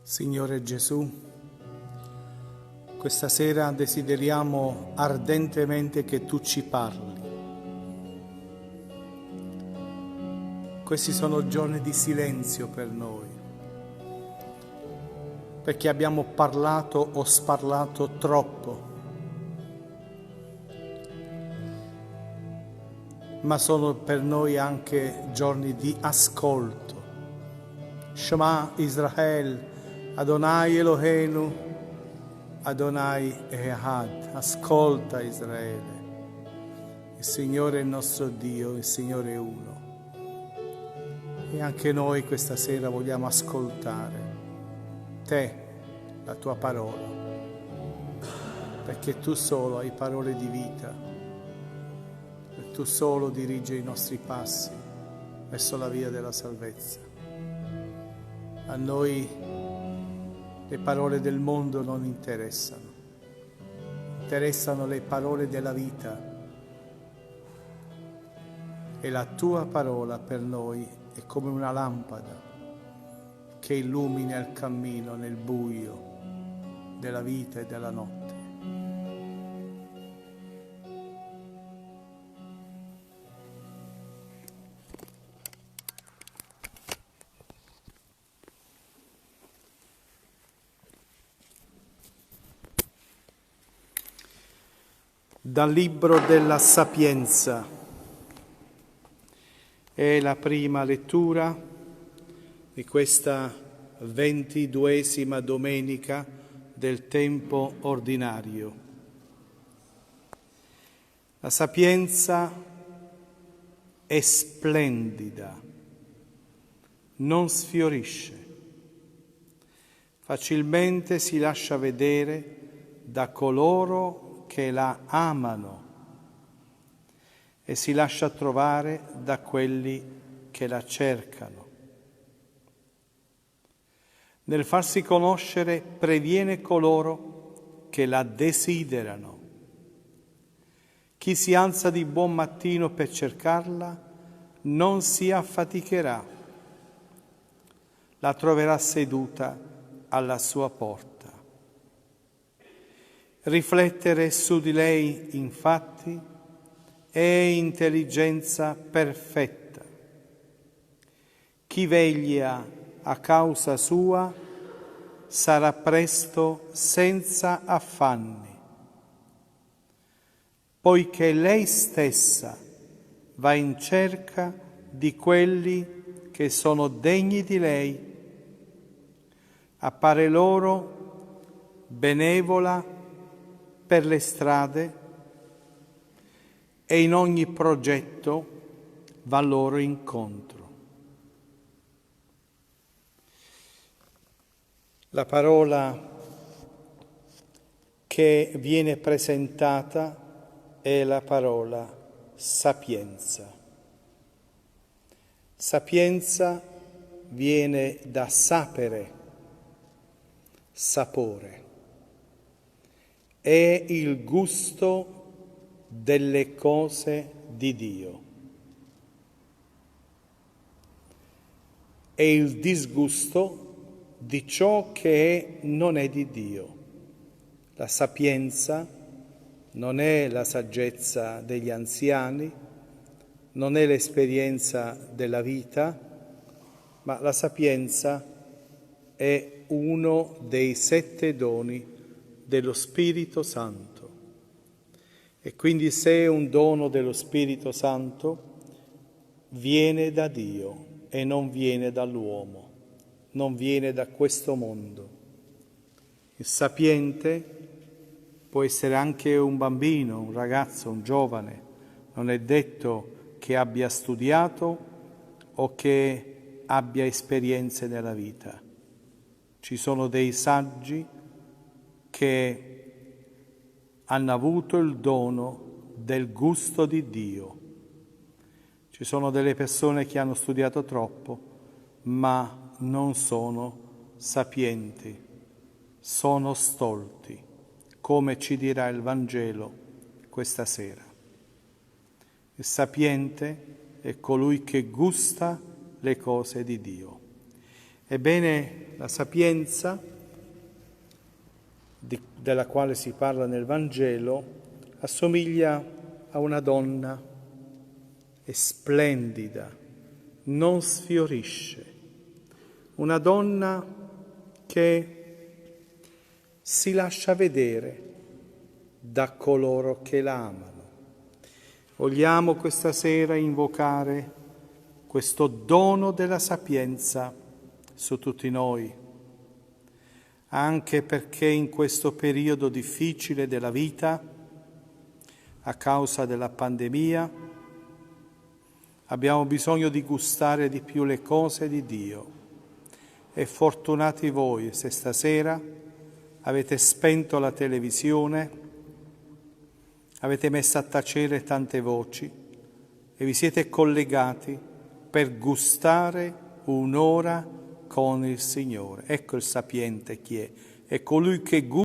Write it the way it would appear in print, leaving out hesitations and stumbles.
Signore Gesù, questa sera desideriamo ardentemente che Tu ci parli. Questi sono giorni di silenzio per noi, perché abbiamo parlato o sparlato troppo, ma sono per noi anche giorni di ascolto. Shema Israel, Adonai Eloheinu, Adonai Ehad. Ascolta Israele, il Signore è il nostro Dio, il Signore è uno. E anche noi questa sera vogliamo ascoltare Te, la Tua parola, perché Tu solo hai parole di vita e Tu solo dirigi i nostri passi verso la via della salvezza. A noi le parole del mondo non interessano, interessano le parole della vita, e la Tua parola per noi è come una lampada che illumina il cammino nel buio della vita e della notte. Dal libro della Sapienza è la prima lettura di questa 22esima domenica del tempo ordinario. La sapienza è splendida, non sfiorisce, facilmente si lascia vedere da coloro che la amano e si lascia trovare da quelli che la cercano. Nel farsi conoscere previene coloro che la desiderano. Chi si alza di buon mattino per cercarla non si affaticherà, la troverà seduta alla sua porta. Riflettere su di lei, infatti, è intelligenza perfetta. Chi veglia a causa sua sarà presto senza affanni, poiché lei stessa va in cerca di quelli che sono degni di lei. Appare loro benevola per le strade e in ogni progetto va loro incontro. La parola che viene presentata è la parola sapienza. Sapienza viene da sapere, sapore. È il gusto delle cose di Dio. È il disgusto di ciò che non è di Dio. La sapienza non è la saggezza degli anziani, non è l'esperienza della vita, ma la sapienza è uno dei 7 doni dello Spirito Santo. E quindi se è un dono dello Spirito Santo, viene da Dio e non viene dall'uomo, non viene da questo mondo. Il sapiente può essere anche un bambino, un ragazzo, un giovane, non è detto che abbia studiato o che abbia esperienze nella vita. Ci sono dei saggi che hanno avuto il dono del gusto di Dio. Ci sono delle persone che hanno studiato troppo, ma non sono sapienti, sono stolti, come ci dirà il Vangelo questa sera. Il sapiente è colui che gusta le cose di Dio. Ebbene, la sapienza della quale si parla nel Vangelo assomiglia a una donna, è splendida, non sfiorisce, una donna che si lascia vedere da coloro che la amano. Vogliamo questa sera invocare questo dono della sapienza su tutti noi, anche perché in questo periodo difficile della vita, a causa della pandemia, abbiamo bisogno di gustare di più le cose di Dio. E fortunati voi se stasera avete spento la televisione, avete messo a tacere tante voci e vi siete collegati per gustare un'ora con il Signore. Ecco il sapiente chi è colui che gusta